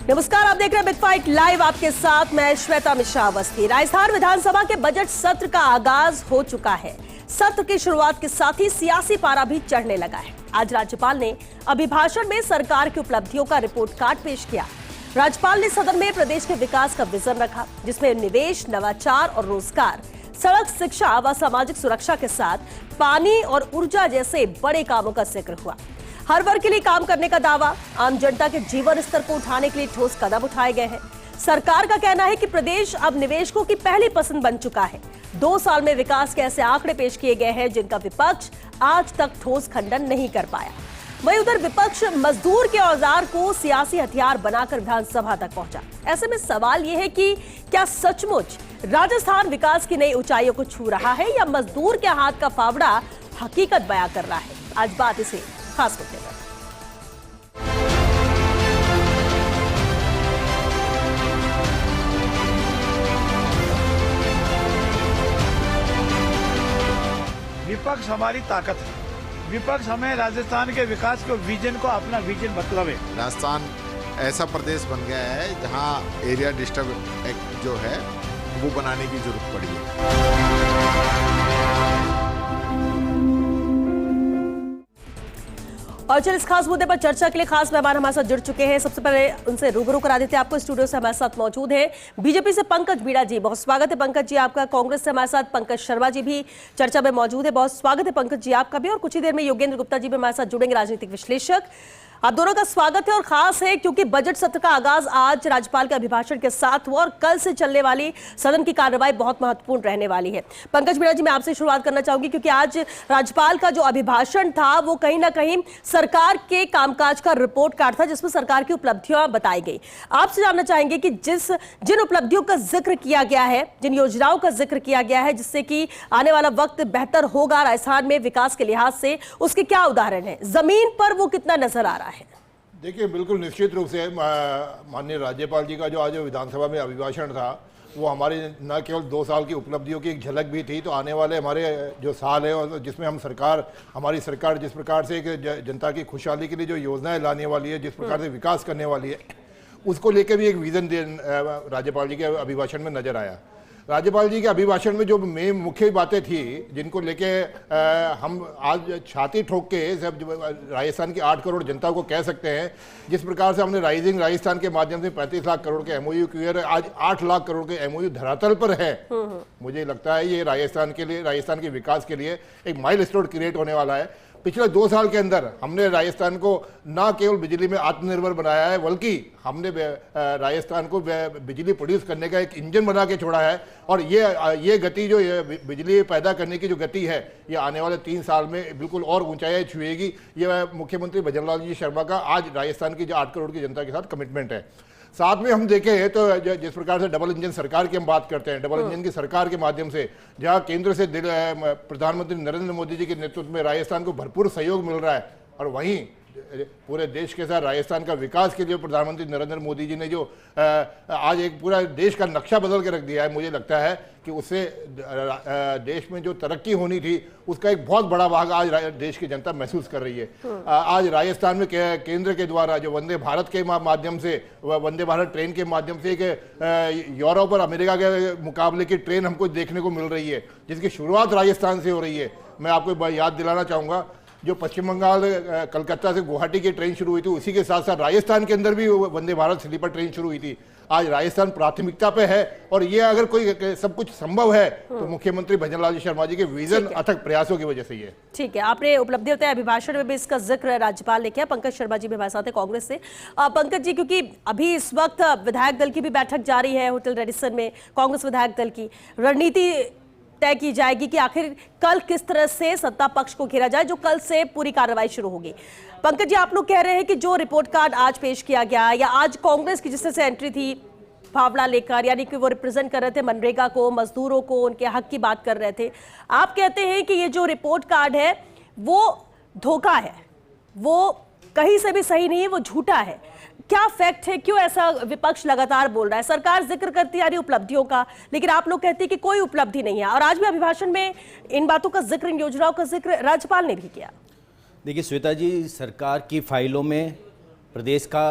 नमस्कार, आप देख रहे हैं बिग फाइट लाइव। आपके साथ मैं श्वेता मिश्रा अवस्थी। राजस्थान विधानसभा के बजट सत्र का आगाज हो चुका है। सत्र की शुरुआत के साथ ही सियासी पारा भी चढ़ने लगा है। आज राज्यपाल ने अभिभाषण में सरकार की उपलब्धियों का रिपोर्ट कार्ड पेश किया। राज्यपाल ने सदन में प्रदेश के विकास का विजन रखा, जिसमें निवेश, नवाचार और रोजगार, सड़क, शिक्षा व सामाजिक सुरक्षा के साथ पानी और ऊर्जा जैसे बड़े कामों का जिक्र हुआ। हर वर्ग के लिए काम करने का दावा, आम जनता के जीवन स्तर को उठाने के लिए ठोस कदम उठाए गए हैं। सरकार का कहना है कि प्रदेश अब निवेशकों की पहली पसंद बन चुका है। 2 साल में विकास के ऐसे आंकड़े पेश किए गए हैं जिनका विपक्ष आज तक ठोस खंडन नहीं कर पाया। वहीं उधर विपक्ष मजदूर के औजार को सियासी हथियार बनाकर विधानसभा तक पहुंचा। ऐसे में सवाल यह है कि क्या सचमुच राजस्थान विकास की नई ऊंचाइयों को छू रहा है या मजदूर के हाथ का फावड़ा हकीकत बयां कर रहा है। आज बात इसे खास मुद्दे पर। विपक्ष हमारी ताकत है। विपक्ष हमें राजस्थान के विकास को विजन को अपना विजन मतलब है। राजस्थान ऐसा प्रदेश बन गया है जहां एरिया डिस्टर्ब एक्ट जो है वो बनाने की जरूरत पड़ी है। और चल इस खास मुद्दे पर चर्चा के लिए खास मेहमान हमारे साथ जुड़ चुके हैं। सबसे पहले उनसे रूबरू करा देते हैं आपको। स्टूडियो से हमारे साथ मौजूद हैं बीजेपी से पंकज बीड़ा जी। बहुत स्वागत है पंकज जी आपका। कांग्रेस से हमारे साथ पंकज शर्मा जी भी चर्चा में मौजूद है। बहुत स्वागत है पंकज जी आपका भी। और कुछ ही देर में योगेंद्र गुप्ता जी भी हमारे साथ जुड़ेंगे, राजनीतिक विश्लेषक। आप दोनों का स्वागत है। और खास है क्योंकि बजट सत्र का आगाज आज राज्यपाल के अभिभाषण के साथ हुआ और कल से चलने वाली सदन की कार्रवाई बहुत महत्वपूर्ण रहने वाली है। पंकज बीड़ा जी, मैं आपसे शुरुआत करना चाहूंगी क्योंकि आज राज्यपाल का जो अभिभाषण था वो कहीं ना कहीं सरकार के कामकाज का रिपोर्ट कार्ड था, जिसमें सरकार की उपलब्धियां बताई गई। आपसे जानना चाहेंगे कि जिन उपलब्धियों का जिक्र किया गया है, जिन योजनाओं का जिक्र किया गया है जिससे कि आने वाला वक्त बेहतर होगा राजस्थान में विकास के लिहाज से, उसके क्या उदाहरण है, जमीन पर वो कितना नजर आ रहा है? देखिए, बिल्कुल निश्चित रूप से माननीय राज्यपाल जी का जो आज विधानसभा में अभिभाषण था वो हमारी न केवल 2 साल की उपलब्धियों की एक झलक भी थी, तो आने वाले हमारे जो साल है और जिसमें हमारी सरकार जिस प्रकार से एक जनता की खुशहाली के लिए जो योजनाएं लाने वाली है, जिस प्रकार से विकास करने वाली है, उसको लेकर भी एक विजन राज्यपाल जी के अभिभाषण में नजर आया। राज्यपाल जी के अभिभाषण में जो मुख्य बातें थी जिनको लेके हम आज छाती ठोक के सब राजस्थान की 8 करोड़ जनता को कह सकते हैं, जिस प्रकार से हमने राइजिंग राजस्थान के माध्यम से 35 लाख करोड़ के एमओयू किए, आज 8 लाख करोड़ के एमओयू धरातल पर है। मुझे लगता है ये राजस्थान के लिए, राजस्थान के विकास के लिए एक माइलस्टोन क्रिएट होने वाला है। पिछले 2 साल के अंदर हमने राजस्थान को न केवल बिजली में आत्मनिर्भर बनाया है, बल्कि हमने राजस्थान को बिजली प्रोड्यूस करने का एक इंजन बना के छोड़ा है। और ये गति जो बिजली पैदा करने की जो गति है, ये आने वाले 3 साल में बिल्कुल और ऊंचाई छुएगी। ये मुख्यमंत्री भजनलाल जी शर्मा का आज राजस्थान की जो 8 करोड़ की जनता के साथ कमिटमेंट है। साथ में हम देखें तो जिस प्रकार से डबल इंजन सरकार की हम बात करते हैं, डबल इंजन की सरकार के माध्यम से जहां केंद्र से प्रधानमंत्री नरेंद्र मोदी जी के नेतृत्व में राजस्थान को भरपूर सहयोग मिल रहा है, और वहीं पूरे देश के साथ राजस्थान का विकास के लिए प्रधानमंत्री नरेंद्र मोदी जी ने जो आज एक पूरा देश का नक्शा बदल के रख दिया है, मुझे लगता है कि उससे देश में जो तरक्की होनी थी उसका एक बहुत बड़ा भाग आज देश की जनता महसूस कर रही है। आज राजस्थान में केंद्र के द्वारा जो वंदे भारत के माध्यम से, वंदे भारत ट्रेन के माध्यम से एक यूरोप और अमेरिका के मुकाबले की ट्रेन हमको देखने को मिल रही है, जिसकी शुरुआत राजस्थान से हो रही है। मैं आपको याद दिलाना चाहूँगा, जो पश्चिम बंगाल कलकत्ता से गुवाहाटी की ट्रेन शुरू हुई थी, उसी के साथ साथ राजस्थान के अंदर भी वंदे भारत स्लीपर ट्रेन शुरू हुई थी। आज राजस्थान प्राथमिकता पे है, और ये अगर कोई सब कुछ संभव है तो मुख्यमंत्री भजनलाल जी शर्मा जी के विजन अथक प्रयासों की वजह से ये। ठीक है, आपने उपलब्धि बताया, अभिभाषण में भी इसका जिक्र राज्यपाल ने किया। पंकज शर्मा जी भी हमारे साथ है कांग्रेस से। पंकज जी, क्योंकि अभी इस वक्त विधायक दल की भी बैठक जारी है होटल रेडिसन में, कांग्रेस विधायक दल की रणनीति तय की जाएगी कि आखिर कल किस तरह से सत्ता पक्ष को घेरा जाए, जो कल से पूरी कार्रवाई शुरू होगी। पंकज जी, आप लोग कह रहे हैं कि जो रिपोर्ट कार्ड आज पेश किया गया, या आज कांग्रेस की जिस तरह से एंट्री थी फावड़ा लेकर, यानी कि वो रिप्रेजेंट कर रहे थे मनरेगा को, मजदूरों को, उनके हक की बात कर रहे थे, आप कहते हैं कि ये जो रिपोर्ट कार्ड है वो धोखा है, वो कहीं से भी सही नहीं है, वो झूठा है। क्या फैक्ट है, क्यों ऐसा विपक्ष लगातार बोल रहा है? सरकार जिक्र करती आ रही उपलब्धियों का, लेकिन आप लोग कहते हैं कि कोई उपलब्धि नहीं है, और आज भी अभिभाषण में इन बातों का जिक्र, इन योजनाओं का जिक्र राज्यपाल ने भी किया। देखिए श्वेता जी, सरकार की फाइलों में प्रदेश का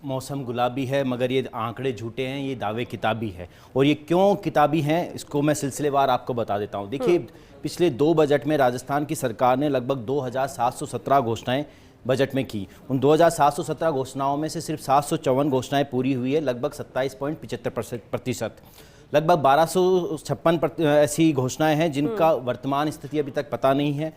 मौसम गुलाबी है मगर ये आंकड़े झूठे हैं, ये दावे किताबी है। और ये क्यों किताबी हैं इसको मैं सिलसिलेवार आपको बता देता हूँ। देखिए, पिछले 2 बजट में राजस्थान की सरकार ने लगभग 2717 घोषणाएं बजट में की। उन 2717 घोषणाओं में से सिर्फ 754 घोषणाएं पूरी हुई है, लगभग 27.75%। लगभग 1256 ऐसी घोषणाएं हैं जिनका वर्तमान स्थिति अभी तक पता नहीं है,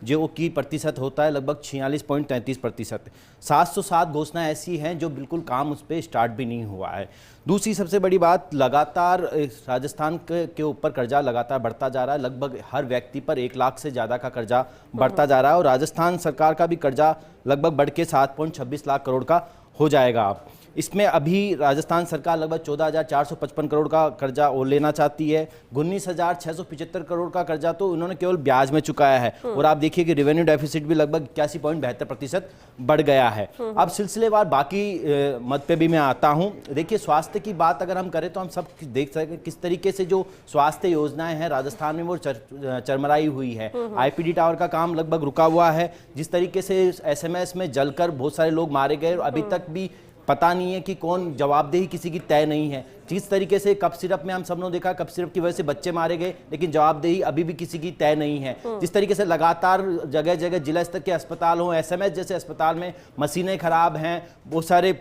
जो कि प्रतिशत होता है लगभग 46.33%। 707 घोषणाएं ऐसी हैं जो बिल्कुल काम उस पर स्टार्ट भी नहीं हुआ है। दूसरी सबसे बड़ी बात, लगातार राजस्थान के ऊपर कर्जा लगातार बढ़ता जा रहा है। लगभग हर व्यक्ति पर 1 लाख से ज़्यादा का कर्जा बढ़ता जा रहा है और राजस्थान सरकार का भी कर्जा लगभग बढ़ के 7.26 लाख करोड़ का हो जाएगा। अब इसमें अभी राजस्थान सरकार लगभग 14,455 करोड़ का कर्जा और लेना चाहती है। 19,675 करोड़ का कर्जा तो उन्होंने केवल ब्याज में चुकाया है। और आप देखिए कि रेवेन्यू डेफिसिट भी लगभग 81.72% बढ़ गया है। अब सिलसिलेवार बाकी मद पे भी मैं आता हूं। देखिए, स्वास्थ्य की बात अगर हम करें तो हम सब देख सकते किस तरीके से जो स्वास्थ्य योजनाएं हैं राजस्थान में वो चरमराई हुई है। आईपीडी टावर का काम लगभग रुका हुआ है। जिस तरीके से SMS में जलकर बहुत सारे लोग मारे गए, अभी तक भी पता नहीं है कि कौन जवाबदेही किसी की तय नहीं है। जिस तरीके से कप सिरप में हम सब ने देखा, कप सिरप की वजह से बच्चे मारे गए, लेकिन जवाबदेही अभी भी किसी की तय नहीं है। जिस तरीके से लगातार जगह जगह जिला स्तर के अस्पताल हों, SMS जैसे अस्पताल में मशीनें खराब हैं, बहुत सारे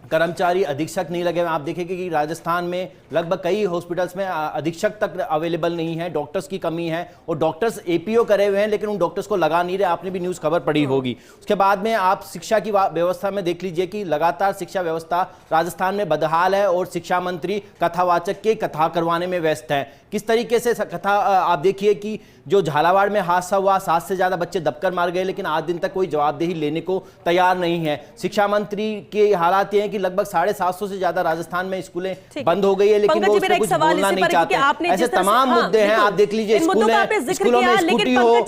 कर्मचारी अधीक्षक नहीं लगे। आप देखेंगे कि राजस्थान में लगभग कई हॉस्पिटल्स में अधीक्षक तक अवेलेबल नहीं है, डॉक्टर्स की कमी है और डॉक्टर्स APO करे हुए हैं लेकिन उन डॉक्टर्स को लगा नहीं रहे। आपने भी न्यूज़ खबर पढ़ी होगी। उसके बाद में आप शिक्षा की व्यवस्था में देख लीजिए कि लगातार शिक्षा व्यवस्था राजस्थान में बदहाल है और शिक्षा मंत्री कथावाचक के कथा करवाने में व्यस्त हैं। किस तरीके से कथा, आप देखिए कि जो झालावाड़ में हादसा हुआ, 7 से ज्यादा बच्चे दबकर मार गए, लेकिन आज दिन तक कोई जवाबदेही लेने को तैयार नहीं है। शिक्षा मंत्री के हालात ये हैं कि लगभग 750 से ज्यादा राजस्थान में स्कूलें बंद हो गई है, लेकिन वो उसमें कुछ बोलना नहीं चाहते। ऐसे तमाम मुद्दे हैं। आप देख लीजिए, स्कूलों में स्कूटी हो।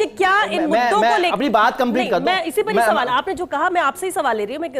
मैं अपनी बात कंप्लीट कर दूं। मैं इसी पर सवाल, आपने जो कहा मैं आपसे ही सवाल ले रही हूँ, मैं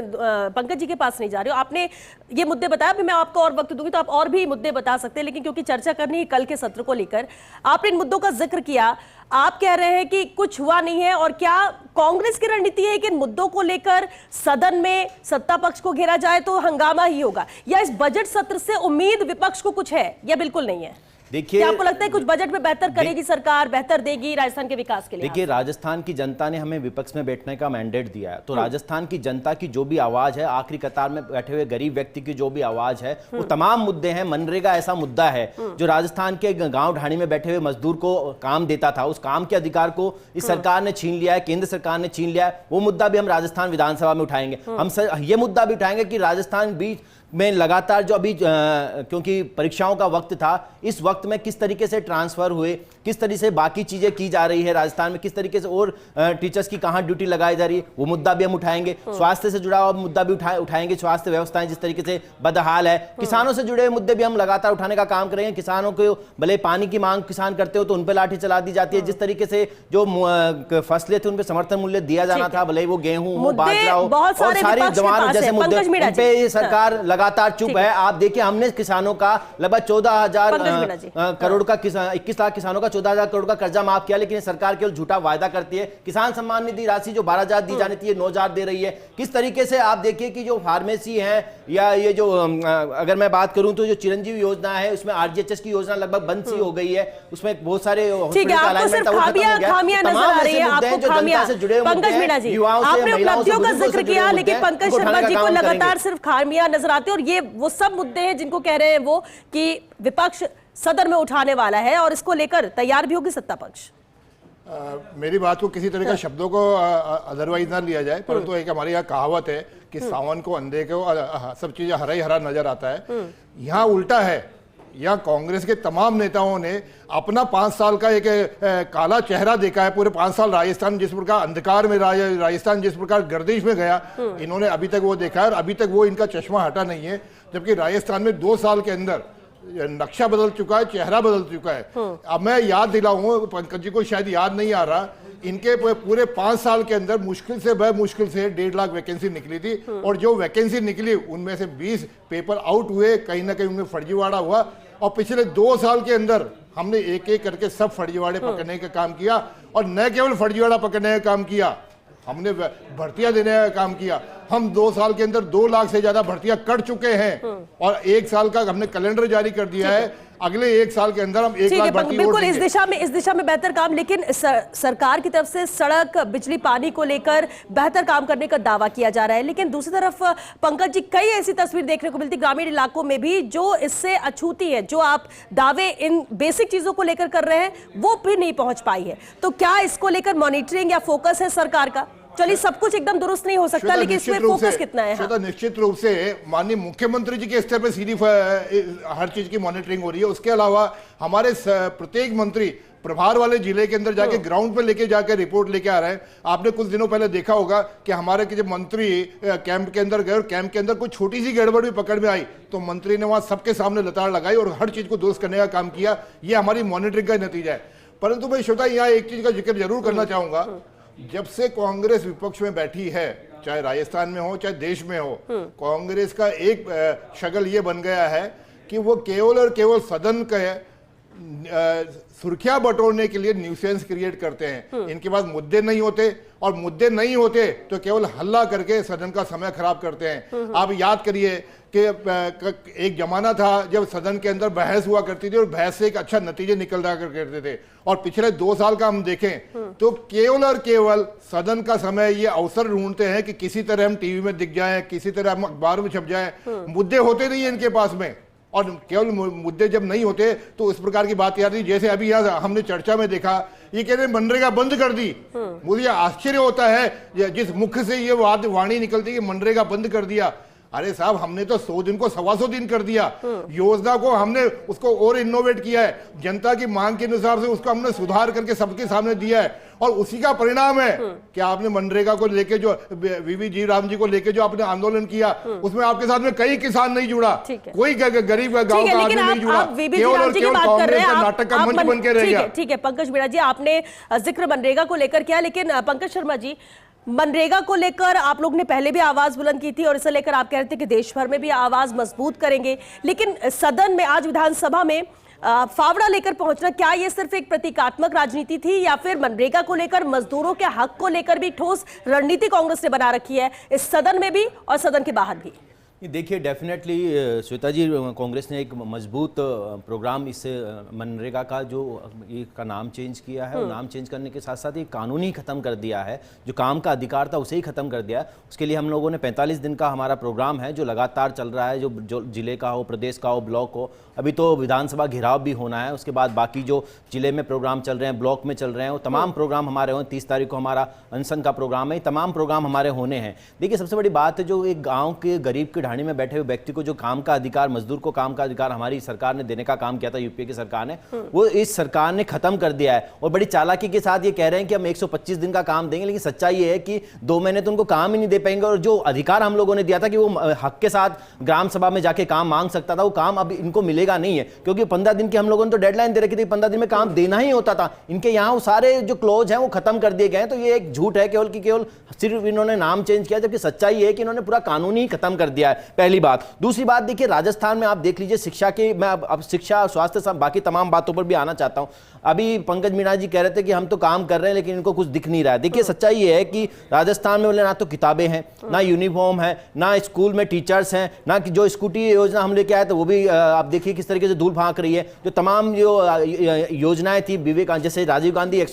पंकज जी के पास नहीं जा रही हूँ। आपने ये मुद्दे बताया, अभी मैं आपको और वक्त दूंगी तो आप और भी मुद्दे बता सकते हैं, लेकिन क्योंकि चर्चा करनी है कल के सत्र को लेकर, आपने इन मुद्दों का जिक्र किया। आप कह रहे हैं कि कुछ हुआ नहीं है, और क्या कांग्रेस की रणनीति है कि इन मुद्दों को लेकर सदन में सत्ता पक्ष को घेरा जाए तो हंगामा ही होगा, या इस बजट सत्र से उम्मीद विपक्ष को कुछ है या बिल्कुल नहीं है? देखिए, क्या आपको लगता है कुछ बजट में बेहतर करेगी सरकार, बेहतर देगी राजस्थान के विकास के लिए? देखिए, राजस्थान की जनता ने हमें विपक्ष में बैठने का मैंडेट दिया है, तो राजस्थान की जनता की जो भी आवाज है, आखिरी कतार में बैठे हुए गरीब व्यक्ति की जो भी आवाज है, वो तमाम मुद्दे हैं। मनरेगा ऐसा मुद्दा है जो राजस्थान के गांव ढाणी में बैठे हुए मजदूर को काम देता था, उस काम के अधिकार को इस सरकार ने छीन लिया है, केंद्र सरकार ने छीन लिया है। वो मुद्दा भी हम राजस्थान विधानसभा में उठाएंगे। हम ये मुद्दा भी उठाएंगे कि राजस्थान बीच में लगातार जो अभी क्योंकि परीक्षाओं का वक्त था, इस वक्त में किस तरीके से ट्रांसफर हुए, किस तरीके से बाकी चीजें की जा रही है राजस्थान में, किस तरीके से और टीचर्स की कहां ड्यूटी लगाई जा रही है, वो मुद्दा भी हम उठाएंगे। स्वास्थ्य से जुड़ा हुआ मुद्दा भी उठाएंगे। स्वास्थ्य व्यवस्थाएं जिस तरीके से बदहाल है, किसानों से जुड़े हुए मुद्दे भी हम लगातार उठाने का काम करेंगे। किसानों को भले पानी की मांग किसान करते हो तो उन पर लाठी चला दी जाती है। जिस तरीके से जो फसलें थी उन पर समर्थन मूल्य दिया जाना था, भले वो गेहूं हो, बाजरा हो, और सारी जवान जैसे मुद्दे, उन पे सरकार लगातार चुप है। आप देखिए, हमने किसानों का लगभग 14,000 करोड़ का 21 लाख किसानों का 14,000 करोड़ का कर्जा माफ किया, लेकिन सरकार केवल झूठा वायदा करती है। किसान सम्मान निधि राशि जो 12,000 दी जानी थी, 9,000 दे रही है। किस तरीके से आप देखिए कि जो फार्मेसी है, या ये जो अगर मैं बात करूं तो जो चिरंजीवी योजना है, उसमें RGHS की योजना लगभग बंद सी हो गई है। उसमें बहुत सारे उपलब्धियों का जिक्र किया, लेकिन पंकज शर्मा जी को लगातार सिर्फ खामियां नजर आते हैं, और ये वो सब मुद्दे हैं जिनको कह रहे हैं वो कि विपक्ष सदन में उठाने वाला है और इसको लेकर तैयार भी होगी सत्ता पक्ष। मेरी बात को किसी तरह का शब्दों को अदरवाइज ना लिया जाए, परंतु एक हमारे यहाँ कहावत है कि सावन को अंधे को सब चीजें हरा ही हरा नजर आता है। यहाँ उल्टा है। यहाँ कांग्रेस के तमाम नेताओं ने अपना 5 साल का एक काला चेहरा देखा है। पूरे 5 साल राजस्थान जिस प्रकार अंधकार में राजस्थान जिस प्रकार गर्दिश में गया, इन्होंने अभी तक वो देखा है, और अभी तक वो इनका चश्मा हटा नहीं है। जबकि राजस्थान में 2 साल के अंदर नक्शा बदल चुका है, चेहरा बदल चुका है। अब मैं याद दिलाऊं, पंकज जी को शायद याद नहीं आ रहा, इनके पूरे 5 साल के अंदर मुश्किल से 1.5 लाख वैकेंसी निकली थी, और जो वैकेंसी निकली उनमें से 20 पेपर आउट हुए, कहीं ना कहीं उनमें फर्जीवाड़ा हुआ। और पिछले 2 साल के अंदर हमने एक एक करके सब फर्जीवाड़े पकड़ने का काम किया, और न केवल फर्जीवाड़ा पकड़ने का काम किया, हमने भर्तियां देने का काम किया, हम 2 साल के अंदर 2 लाख से ज्यादा भर्तियां कर चुके हैं और 1 साल का हमने कैलेंडर जारी कर दिया है। अगले 1 साल के अंदर हम 1 ठीक है, लाख भर्ती बिल्कुल इस दिशा में बेहतर काम, लेकिन सरकार की तरफ से सड़क, बिजली, पानी को लेकर बेहतर काम करने का दावा किया जा रहा है, लेकिन दूसरी तरफ पंकज जी कई ऐसी तस्वीर देखने को मिलती ग्रामीण इलाकों में भी जो इससे अछूती है, जो आप दावे इन बेसिक चीजों को लेकर कर रहे हैं वो भी नहीं पहुंच पाई है। तो क्या इसको लेकर मॉनिटरिंग या फोकस है सरकार का? चलिए सब कुछ एकदम दुरुस्त नहीं हो सकता, लेकिन इसमें फोकस कितना है? हाँ। निश्चित रूप से माननीय मुख्यमंत्री जी के स्तर पर सीधी हर चीज की मॉनिटरिंग हो रही है। उसके अलावा हमारे प्रत्येक मंत्री प्रभार वाले जिले के अंदर जाके ग्राउंड पे लेके जाकर रिपोर्ट लेके आ रहे हैं। आपने कुछ दिनों पहले देखा होगा कि हमारे के जो मंत्री कैंप के अंदर गए और कैंप के अंदर कोई छोटी सी गड़बड़ भी पकड़ में आई तो मंत्री ने वहां सबके सामने लताड़ लगाई और हर चीज को दुरुस्त करने का काम किया। ये हमारी मॉनिटरिंग का नतीजा है। परंतु मैं श्रोता यहाँ एक चीज का जिक्र जरूर करना चाहूंगा, जब से कांग्रेस विपक्ष में बैठी है, चाहे राजस्थान में हो चाहे देश में हो, कांग्रेस का एक शगल ये बन गया है कि वो केवल और केवल सदन के सुर्खियां बटोरने के लिए न्यूसेंस क्रिएट करते हैं। इनके पास मुद्दे नहीं होते और मुद्दे नहीं होते तो केवल हल्ला करके सदन का समय खराब करते हैं। आप याद करिए कि एक जमाना था जब सदन के अंदर बहस हुआ करती थी और बहस से एक अच्छा नतीजे निकल रहा करते थे, और पिछले 2 साल का हम देखें तो केवल और केवल सदन का समय ये अवसर ढूंढते हैं कि किसी तरह हम टीवी में दिख जाएं, किसी तरह हम अखबार में छप जाएं। मुद्दे होते नहीं है इनके पास में, और केवल मुद्दे जब नहीं होते तो इस प्रकार की बात याद है। जैसे अभी यहाँ हमने चर्चा में देखा, ये कह रहे मनरेगा बंद कर दी। मुझे आश्चर्य होता है जिस मुख से ये वाणी निकलती है कि मनरेगा बंद कर दिया। अरे साहब, हमने तो 100 दिन को 125 दिन कर दिया। योजना को हमने उसको और इनोवेट किया है, जनता की मांग के अनुसार से उसको हमने सुधार करके सबके सामने दिया है, और उसी का परिणाम है कि आपने मनरेगा को लेके जो वीवी जी राम जी को लेके जो आपने आंदोलन किया उसमें आपके साथ में कई किसान नहीं जुड़ा, कोई गरीब गांव का आदमी नहीं जुड़ा, केवल और केवल कांग्रेस का नाटक का मंच बन के रह गया। ठीक है पंकज मीणा जी, आपने जिक्र मनरेगा को लेकर किया, लेकिन पंकज शर्मा जी, मनरेगा को लेकर आप लोग ने पहले भी आवाज बुलंद की थी और इसे लेकर आप कह रहे थे कि देश भर में भी आवाज मजबूत करेंगे, लेकिन सदन में आज विधानसभा में फावड़ा लेकर पहुंचना, क्या ये सिर्फ एक प्रतीकात्मक राजनीति थी या फिर मनरेगा को लेकर, मजदूरों के हक को लेकर भी ठोस रणनीति कांग्रेस ने बना रखी है, इस सदन में भी और सदन के बाहर भी? देखिए, डेफिनेटली श्वेता जी, कांग्रेस ने एक मजबूत प्रोग्राम इस मनरेगा का जो का नाम चेंज किया है, और नाम चेंज करने के साथ साथ ये कानूनी ख़त्म कर दिया है, जो काम का अधिकार था उसे ही ख़त्म कर दिया है। उसके लिए हम लोगों ने 45 दिन का हमारा प्रोग्राम है जो लगातार चल रहा है, जो जिले का हो, प्रदेश का हो, ब्लॉक हो। अभी तो विधानसभा घेराव भी होना है, उसके बाद बाकी जो जिले में प्रोग्राम चल रहे हैं, ब्लॉक में चल रहे हैं, वो तमाम प्रोग्राम हमारे हों। 30 तारीख को हमारा अनशन का प्रोग्राम है, तमाम प्रोग्राम हमारे होने हैं। देखिए, सबसे बड़ी बात है, जो एक गाँव के गरीब की ढाणी में बैठे हुए व्यक्ति को जो काम का अधिकार, मजदूर को काम का अधिकार हमारी सरकार ने देने का काम किया था, यूपीए की सरकार ने, वो इस सरकार ने खत्म कर दिया है। और बड़ी चालाकी के साथ ये कह रहे हैं कि हम 125 दिन का काम देंगे, लेकिन सच्चाई ये है कि 2 महीने तो उनको काम ही नहीं दे पाएंगे। और जो अधिकार हम लोगों ने दिया था कि वो हक के साथ ग्राम सभा में जाके काम मांग सकता था, वो काम अब इनको मिलेगा नहीं है, क्योंकि 15 दिन की हम लोगों ने तो डेडलाइन दे रखी थी, 15 दिन में काम देना ही होता था। इनके यहाँ वो सारे जो क्लोज हैं वो खत्म कर दिए गए हैं। तो ये एक झूठ है केवल कि केवल सिर्फ इन्होंने नाम चेंज किया, जबकि सच्चाई ये है कि इन्होंने पूरा कानून ही खत्म कर दिया है, पहली बात। दूसरी बात, देखिए राजस्थान में आप देख लीजिए, शिक्षा के, मैं अब शिक्षा, स्वास्थ्य, बाकी तमाम बातों पर भी आना चाहता हूं। अभी पंकज मीणा जी कह रहे थे कि हम तो काम कर रहे हैं लेकिन इनको कुछ दिख नहीं रहा है। देखिए, सच्चाई ये है कि राजस्थान में बोले ना तो किताबें हैं, ना यूनिफॉर्म है, ना स्कूल में टीचर्स हैं, ना कि जो स्कूटी योजना हम लेके आए तो वो भी आप देखिए किस तरीके से धूल फांक रही है। जो तमाम जो योजनाएं थी, विवेकानंद, जैसे राजीव गांधी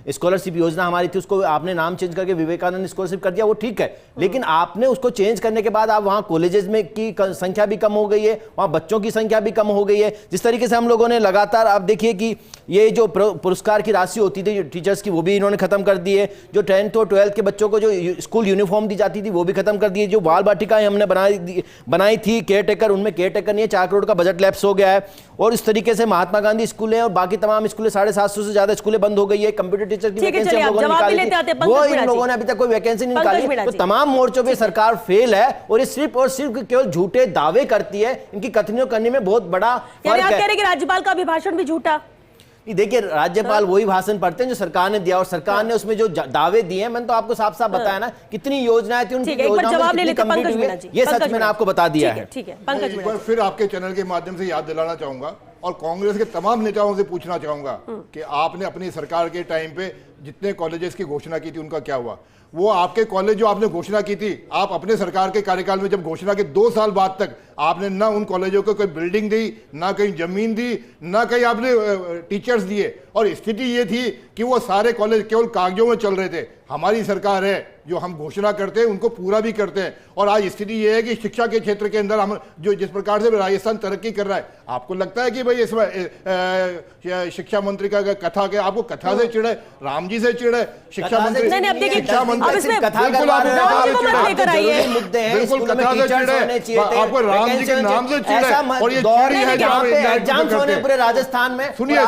स्कॉलरशिप योजना हमारी थी, उसको आपने नाम चेंज करके विवेकानंद स्कॉलरशिप कर दिया, वो ठीक है, लेकिन आपने उसको चेंज करने के बाद आप वहां कॉलेजेस में की संख्या भी कम हो गई है, वहां बच्चों की संख्या भी कम हो गई है। जिस तरीके से हम लोगों ने लगातार, आप देखिए कि ये जो पुरस्कार की राशि होती थी टीचर्स की, वो भी इन्होंने खत्म कर दी है। जो 10th और 12th के बच्चों को जो स्कूल यूनिफॉर्म दी जाती थी वो भी खत्म कर दी है। जो बाल बाटिकाएं हमने बनाई थी केयर टेकर, उनमें केयर टेकर नहीं है, 4 करोड़ का बजट लैप्स हो गया है। और इस तरीके से महात्मा गांधी स्कूल है और बाकी तमाम स्कूलें, 750 से ज्यादा स्कूलें बंद हो गई है। कंप्यूटर टीचर की वैकेंसी हम लोगों ने निकाली थी, वो इन लोगों ने अभी तक कोई वैकेंसी नहीं निकाली। तो तमाम मोर्चों पर सरकार फेल है और ये सिर्फ और सिर्फ केवल झूठे दावे करती है। इनकी कथनियों करने में बहुत बड़ा फर्क है। कह रहे हैं कि राज्यपाल का अभिभाषण भी झूठा। देखिए, राज्यपाल वही भाषण पढ़ते हैं जो सरकार ने दिया, और सरकार ने उसमें जो दावे दिए हैं, मैंने तो आपको साफ साफ बताया ना, कितनी योजनाएं थी, उनकी जवाब ले लेते पंकज मीणा जी, ये सच मैंने आपको बता दिया है। ठीक है पंकज मीणा, फिर आपके चैनल के माध्यम से याद दिलाना चाहूंगा और कांग्रेस के तमाम नेताओं से पूछना चाहूंगा कि आपने अपनी सरकार के टाइम पे जितने कॉलेजेस की घोषणा की थी उनका क्या हुआ? वो आपके कॉलेज जो आपने घोषणा की थी, आप अपने सरकार के कार्यकाल में जब घोषणा के 2 साल बाद तक आपने ना उन कॉलेजों को कोई बिल्डिंग दी, ना कहीं जमीन दी, ना कहीं आपने टीचर्स दिए, और स्थिति ये थी कि वो सारे कॉलेज केवल कागजों में चल रहे थे। हमारी सरकार है, जो हम घोषणा करते हैं उनको पूरा भी करते हैं, और आज स्थिति ये है कि शिक्षा के क्षेत्र के अंदर हम जो जिस प्रकार से राजस्थान तरक्की कर रहा है, आपको लगता है कि भाई इसमें शिक्षा मंत्री का कथा के आपको कथा से चिढ़े, राम जी से चिढ़े, शिक्षा मंत्री शिक्षा मंत्री बिल्कुल आपको राम जी के नाम से चिढ़े, और ये चिड़ी है पूरे राजस्थान में। सुनिए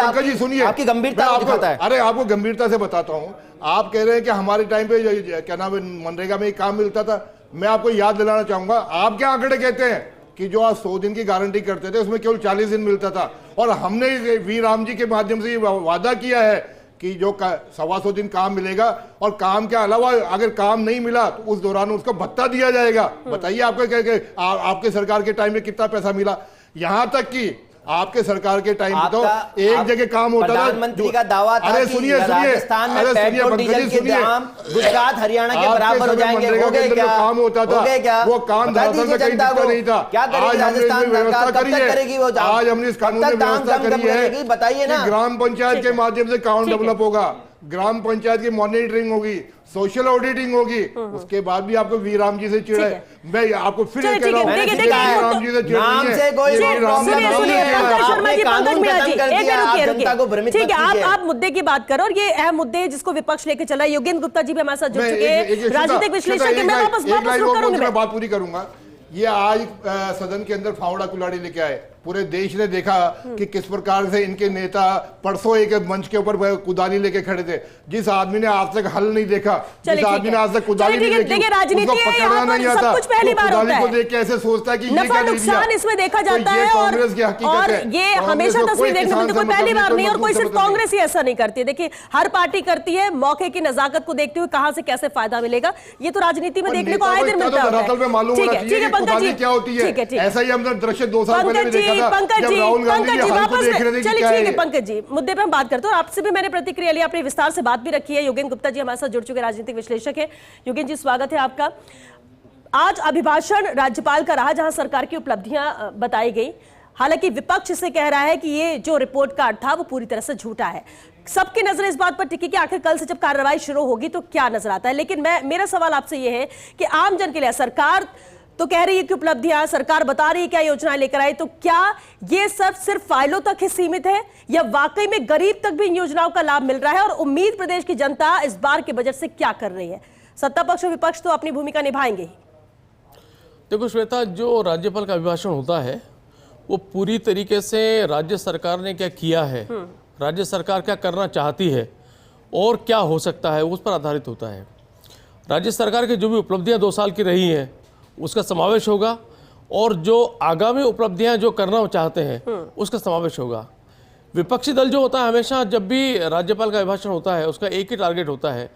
पंकज जी सुनिए, आपकी गंभीरता दिखाता है। अरे आपको गंभीरता से बताता हूँ। आप कह रहे हैं कि हमारे टाइम पे क्या नाम है मनरेगा में काम मिलता था। मैं आपको याद दिलाना चाहूंगा, आप क्या आंकड़े कहते हैं कि जो आज 100 दिन की गारंटी करते थे उसमें केवल 40 दिन मिलता था, और हमने वी राम जी के माध्यम से वादा किया है कि जो 125 दिन काम मिलेगा, और काम के अलावा अगर काम नहीं मिला तो उस दौरान उसको भत्ता दिया जाएगा। बताइए आपके सरकार के टाइम में कितना पैसा मिला? यहां तक कि आपके सरकार के टाइम में तो एक जगह काम होता था। प्रधानमंत्री का दावा था कि राजस्थान में पेट्रोल डीजल के दाम गुजरात हरियाणा के बराबर हो जाएंगे। हो गए क्या? काम होता था, वो काम धरातल में कहीं दिखता नहीं था। क्या करेगी राजस्थान सरकार? कब तक करेगी वो? आज हमने इस कानून में व्यवस्था करी है, बताइए ना। ग्राम पंचायत के माध्यम से कानून डेवलप होगा, ग्राम पंचायत की मॉनिटरिंग होगी, सोशल ऑडिटिंग होगी। उसके बाद भी आपको वी राम जी से चिढ़े। मैं आपको फिर कह रहा हूँ, राम जी से चिढ़ ठीक है। आप मुद्दे की बात करो, और ये अहम मुद्दे जिसको विपक्ष लेके चला है। योगेंद्र गुप्ता जी भी हमारे साथ जुड़ चुके हैं, राजनीतिक विश्लेषक के। मैं वापस करूंगी, मैं बात पूरी करूंगा। ये आज सदन के अंदर फावड़ा कुल्हाड़ी लेके आए। पूरे देश ने देखा कि किस प्रकार से इनके नेता परसों एक मंच के ऊपर कुदाली लेके खड़े थे। जिस आदमी ने आज तक हल नहीं देखा, जिस आदमी ने आज तक कुदाली नहीं देखी, उसको पकड़ना नहीं आता, कुदाली को देख के ऐसे सोचता है कि ये क्या नुकसान इसमें देखा जाता है। कांग्रेस की हकीकत है, ये हमेशा तस्वीर देखने में कोई पहली बार नहीं, और कोई सिर्फ कांग्रेस ही ऐसा नहीं करती है। देखिए, हर पार्टी करती है, मौके की नजाकत को देखते हुए कहां से कैसे फायदा मिलेगा, ये तो राजनीति में देखने को आए दिन मिलता है। ठीक है पंकज जी, क्या होती है, ऐसा ही हमने दृश्य 2 साल पहले देखा था। पंकज जी वापस चलिए, ठीक है पंकज जी, मुद्दे पे हम बात करते हैं। और आपसे भी मैंने प्रतिक्रिया ली, आपने विस्तार से बात भी रखी है। योगेंद्र गुप्ता जी हमारे साथ जुड़ चुके राजनीतिक विश्लेषक है। योगेंद्र जी, स्वागत है आपका। आज अभिभाषण राज्यपाल का रहा, जहां सरकार की उपलब्धियां बताई गई। हालांकि विपक्ष इसे कह रहा है कि ये जो रिपोर्ट कार्ड था वो पूरी तरह से झूठा है। सबकी नजर इस बात पर टिकी कि आखिर कल से जब कार्रवाई शुरू होगी तो क्या नजर आता है। लेकिन मेरा सवाल आपसे ये है कि आम जन के लिए सरकार तो कह रही है कि उपलब्धियां, सरकार बता रही है क्या योजनाएं लेकर आई, तो क्या ये सब सिर्फ फाइलों तक ही सीमित है, या वाकई में गरीब तक भी इन योजनाओं का लाभ मिल रहा है? और उम्मीद प्रदेश की जनता इस बार के बजट से क्या कर रही है? सत्ता पक्ष और विपक्ष तो अपनी भूमिका निभाएंगे ही। देखो श्वेता, जो राज्यपाल का अभिभाषण होता है वो पूरी तरीके से राज्य सरकार ने क्या किया है, राज्य सरकार क्या करना चाहती है और क्या हो सकता है, उस पर आधारित होता है। राज्य सरकार की जो भी उपलब्धियां 2 साल की रही हैं उसका समावेश होगा, और जो आगामी उपलब्धियां जो करना चाहते हैं उसका समावेश होगा। विपक्षी दल जो होता है, हमेशा जब भी राज्यपाल का अभिभाषण होता है उसका एक ही टारगेट होता है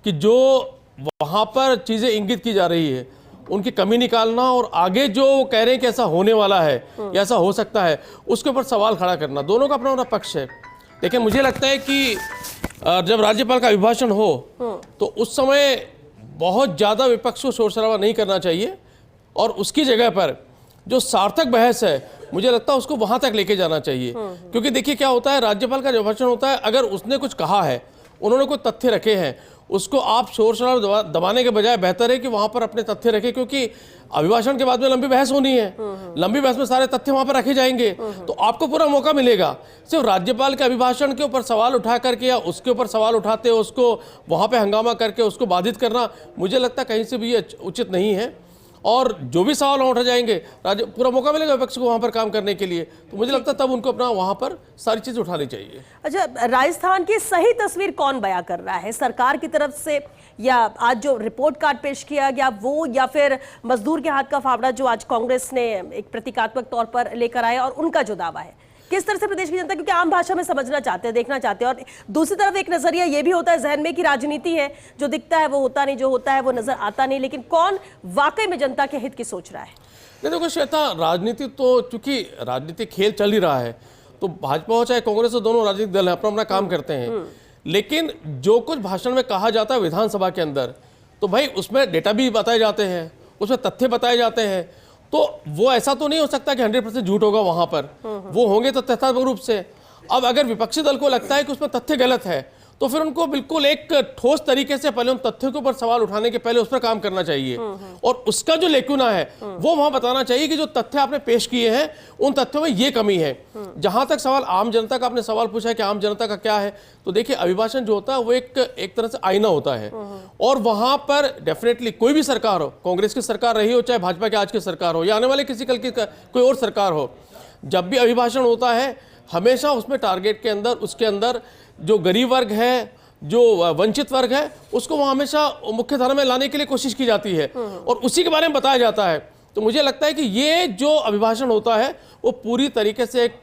कि जो वहाँ पर चीज़ें इंगित की जा रही है उनकी कमी निकालना, और आगे जो कह रहे हैं कि ऐसा होने वाला है या ऐसा हो सकता है उसके ऊपर सवाल खड़ा करना। दोनों का अपना अपना पक्ष है। लेकिन मुझे लगता है कि जब राज्यपाल का अभिभाषण हो तो उस समय बहुत ज़्यादा विपक्ष को शोर शराबा नहीं करना चाहिए, और उसकी जगह पर जो सार्थक बहस है मुझे लगता है उसको वहाँ तक लेके जाना चाहिए। क्योंकि देखिए क्या होता है, राज्यपाल का जो अभिभाषण होता है, अगर उसने कुछ कहा है, उन्होंने कोई तथ्य रखे हैं, उसको आप शोर शराबा दबाने के बजाय बेहतर है कि वहाँ पर अपने तथ्य रखें। क्योंकि अभिभाषण के बाद में लंबी बहस होनी है, लंबी बहस में सारे तथ्य वहाँ पर रखे जाएंगे, तो आपको पूरा मौका मिलेगा। सिर्फ राज्यपाल के अभिभाषण के ऊपर सवाल उठा करके या उसके ऊपर सवाल उठाते उसको वहाँ पे हंगामा करके उसको बाधित करना, मुझे लगता है कहीं से भी ये उचित नहीं है। और जो भी सवाल उठा जाएंगे पूरा मौका मिलेगा विपक्ष को वहाँ पर काम करने के लिए, तो मुझे लगता है तब उनको अपना वहाँ पर सारी चीज़ उठानी चाहिए। अच्छा, राजस्थान की सही तस्वीर कौन बयां कर रहा है, सरकार की तरफ से, या आज जो रिपोर्ट कार्ड पेश किया गया वो, या फिर मजदूर के हाथ का फावड़ा जो आज कांग्रेस ने एक प्रतीकात्मक तौर पर लेकर आया और उनका जो दावा है, किस तरह से प्रदेश की जनता, क्योंकि आम भाषा में समझना चाहते हैं, देखना चाहते हैं, और दूसरी तरफ एक नजरिया ये भी होता है जहन में कि राजनीति है, जो दिखता है वो होता नहीं, जो होता है वो नजर आता नहीं, लेकिन कौन वाकई में जनता के हित की सोच रहा है? नहीं देखो श्वेता, राजनीति तो चूंकि राजनीतिक खेल चल ही रहा है, तो भाजपा हो चाहे कांग्रेस हो, दोनों राजनीतिक दल अपना अपना काम करते हैं, लेकिन जो कुछ भाषण में कहा जाता है विधानसभा के अंदर, तो भाई उसमें डेटा भी बताए जाते हैं, उसमें तथ्य बताए जाते हैं, तो वो ऐसा तो नहीं हो सकता कि 100% झूठ होगा वहां पर, वो होंगे तो तथ्यात्मक रूप से। अब अगर विपक्षी दल को लगता है कि उसमें तथ्य गलत है, तो फिर उनको बिल्कुल एक ठोस तरीके से पहले उन तथ्यों के ऊपर सवाल उठाने के पहले उस पर काम करना चाहिए, और उसका जो लेकुना है वो वहां बताना चाहिए कि जो तथ्य आपने पेश किए हैं उन तथ्यों में ये कमी है। जहां तक सवाल आम जनता का, आपने सवाल पूछा है कि आम जनता का क्या है, तो देखिए अभिभाषण जो होता है वो एक तरह से आईना होता है, और वहां पर डेफिनेटली कोई भी सरकार हो, कांग्रेस की सरकार रही हो चाहे भाजपा की आज की सरकार हो या आने वाले किसी कल की कोई और सरकार हो, जब भी अभिभाषण होता है हमेशा उसमें टारगेट के अंदर, उसके अंदर जो गरीब वर्ग है, जो वंचित वर्ग है, उसको वहाँ हमेशा मुख्य धारा में लाने के लिए कोशिश की जाती है और उसी के बारे में बताया जाता है। तो मुझे लगता है कि ये जो अभिभाषण होता है वो पूरी तरीके से एक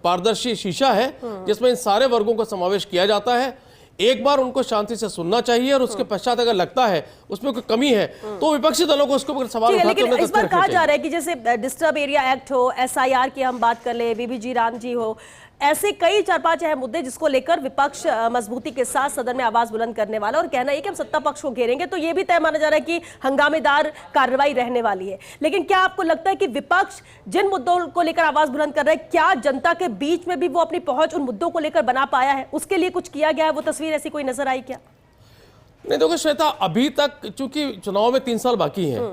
पारदर्शी शीशा है जिसमें इन सारे वर्गों का समावेश किया जाता है। एक बार उनको शांति से सुनना चाहिए और उसके पश्चात अगर लगता है उसमें कोई कमी है तो विपक्षी दलों को उसको सवाल उठाते लेकिन हुए इस बार कहा जा रहा है कि जैसे डिस्टर्ब एरिया एक्ट हो, SIR की हम बात कर ले, बीबीजी राम जी हो, ऐसे कई 4-5 अहम मुद्दे जिसको लेकर विपक्ष मजबूती के साथ सदन में आवाज बुलंद करने वाला, और कहना है कि हम सत्ता पक्ष को घेरेंगे, तो ये भी तय माना जा रहा है कि हंगामेदार कार्रवाई रहने वाली है। लेकिन क्या आपको लगता है कि विपक्ष जिन मुद्दों को लेकर आवाज बुलंद कर रहा है, क्या जनता के बीच में भी वो अपनी पहुंच उन मुद्दों को लेकर बना पाया है? उसके लिए कुछ किया गया है? वो तस्वीर ऐसी कोई नजर आई क्या? नहीं देखो श्वेता, अभी तक चूंकि चुनाव में 3 साल बाकी हैं,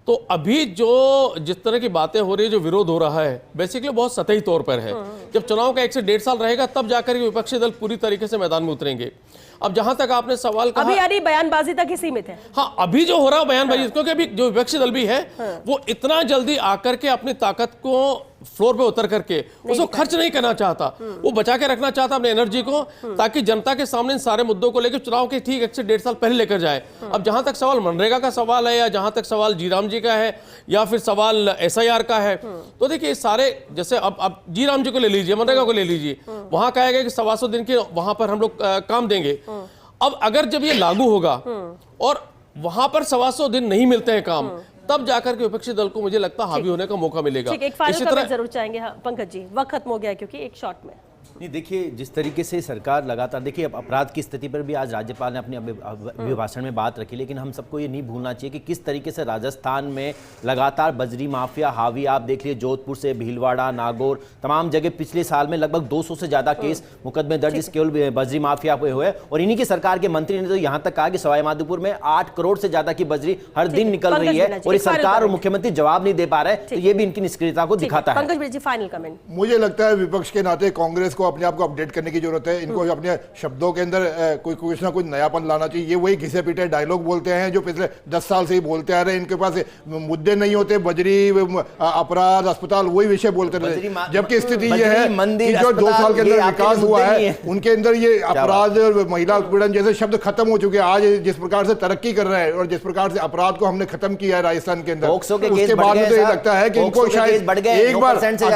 तो अभी जो जिस तरह की बातें हो रही है, जो विरोध हो रहा है, बेसिकली बहुत सतही तौर पर है। जब चुनाव का 1 से 1.5 साल रहेगा तब जाकर विपक्षी दल पूरी तरीके से मैदान में उतरेंगे। अब जहां तक आपने सवाल कहा, अभी यानी बयानबाजी तक ही सीमित है। हाँ, अभी जो हो रहा है बयानबाजी, क्योंकि अभी जो विपक्षी दल भी है वो इतना जल्दी आकर के अपनी ताकत को फ्लोर पे उतर करके उसको खर्च नहीं करना चाहता, वो बचा के रखना चाहता अपने एनर्जी को, ताकि जनता के सामने इन सारे मुद्दों को लेकर चुनाव के ठीक 1 से 1.5 साल पहले लेकर जाए। अब जहां तक सवाल मनरेगा का सवाल है, या जहां तक सवाल जी राम जी का है, या फिर सवाल SIR का है, तो देखिए सारे, जैसे अब जी राम जी को ले लीजिए, मनरेगा को ले लीजिए, वहां कहा गया कि 125 दिन के वहां पर हम लोग काम देंगे। अब अगर जब ये लागू होगा और वहां पर 125 दिन नहीं मिलते हैं काम, तब जाकर के विपक्षी दल को मुझे लगता है हावी होने का मौका मिलेगा। ठीक, एक फाइनल कमेंट जरूर चाहेंगे। हाँ, पंकज जी, वक्त खत्म हो गया क्योंकि एक शॉट में। नहीं देखिए, जिस तरीके से सरकार लगातार, देखिए अब अपराध की स्थिति पर भी आज राज्यपाल ने अपने अभिभाषण में बात रखी, लेकिन हम सबको ये नहीं भूलना चाहिए कि किस तरीके से राजस्थान में लगातार बजरी माफिया हावी, आप देख लिए जोधपुर से भीलवाड़ा, नागौर, तमाम जगह पिछले साल में लगभग 200 से ज्यादा केस मुकदमे दर्ज केवल बजरी माफिया पे हुए, और इन्हीं की सरकार के मंत्री ने तो यहाँ तक कहा कि सवाईमाधोपुर में 8 करोड़ से ज्यादा की बजरी हर दिन निकल रही है और इस सरकार और मुख्यमंत्री जवाब नहीं दे पा रहे, तो ये भी इनकी निष्क्रियता को दिखाता है। Pankaj ji, final comment. मुझे लगता है विपक्ष के नाते कांग्रेस को अपने आप को अपडेट करने की जरूरत है। इनको अपने शब्दों के अंदर कुछ ना कुछ नयापन लाना चाहिए। ये वही घिसे पीटे डायलॉग बोलते हैं जो पिछले 10 साल से ही बोलते आ रहे हैं। इनके पास मुद्दे नहीं होते, बजरी, अपराध, अस्पताल, वही विषय बोलते रहे, जबकि स्थिति ये है कि जो 2 साल के अंदर विकास हुआ है उनके अंदर ये अपराध, महिला उत्पीड़न जैसे शब्द खत्म हो चुके हैं। आज जिस प्रकार से तरक्की कर रहे हैं और जिस प्रकार से अपराध को हमने खत्म किया है राजस्थान के अंदर, उसके बाद में तो ये लगता है कि इनको शायद एक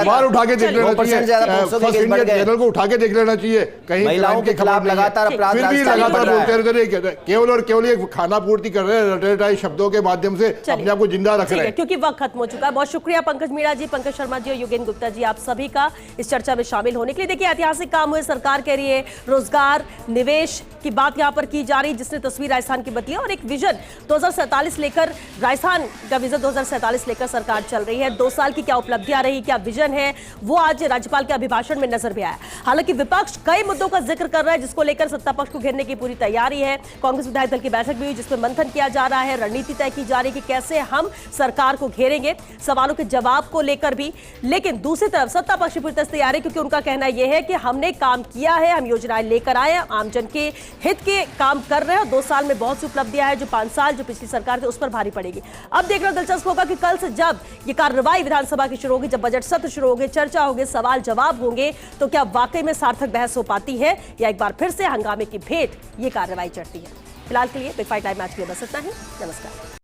बार उठा के देख लेना चाहिए, फर्स्ट इंडिया जनरल को उठा के देख लेना चाहिए। कहीं महिलाओं के खिलाफ लगातार अपराध, फिर भी लगातार बोलते रहे, केवल और केवल ये खाना पूर्ति कर रहे हैं, रटे शब्दों के माध्यम से अपने आप को जिंदा रख रहे हैं। क्योंकि वक्त खत्म हो चुका है। बहुत शुक्रिया पंकज मीणा जी, पंकज शर्मा जी और योगेंद्र गुप्ता जी, आप सभी का इस चर्चा में शामिल होने के लिए। देखिए, ऐतिहासिक काम हुए, सरकार कह रही है रोजगार, निवेश की बात यहाँ पर की जा रही, जिसने तस्वीर राजस्थान की बदली है, और एक विजन 2047 लेकर, राजस्थान का विजन 2047 लेकर सरकार चल रही है। 2 साल की क्या उपलब्धियां रही, क्या विजन है, वो आज राज्यपाल के अभिभाषण में नजर भी आया। हालांकि विपक्ष कई मुद्दों का जिक्र कर रहा है जिसको लेकर सत्ता पक्ष को घेरने की पूरी तैयारी है। कांग्रेस विधायक दल की बैठक भी हुई जिसमें मंथन किया जा रहा है, रणनीति तय की जा रही है कि कैसे हम सरकार को घेरेंगे, सवालों के जवाब को लेकर भी। लेकिन दूसरी तरफ सत्ता पक्ष की पूरी तरह से तैयार है, क्योंकि उनका कहना यह है कि हमने काम किया है, हम योजनाएं लेकर आए हैं, आमजन के हित के काम कर रहे हैं, और 2 साल में बहुत सी उपलब्धियां हैं जो 5 साल जो पिछली सरकार थी उस पर भारी पड़ेगी। अब देखना दिलचस्प होगा कि कल से जब ये कार्रवाई विधानसभा की शुरू होगी, जब बजट सत्र शुरू होंगे, चर्चा होगी, सवाल जवाब होंगे, तो क्या वाकई में सार्थक बहस हो पाती है या एक बार फिर से हंगामे की भेंट ये कार्रवाई चढ़ती है। फिलहाल के लिए बिग फाइट लाइव मैच के लिए बस इतना ही। नमस्कार।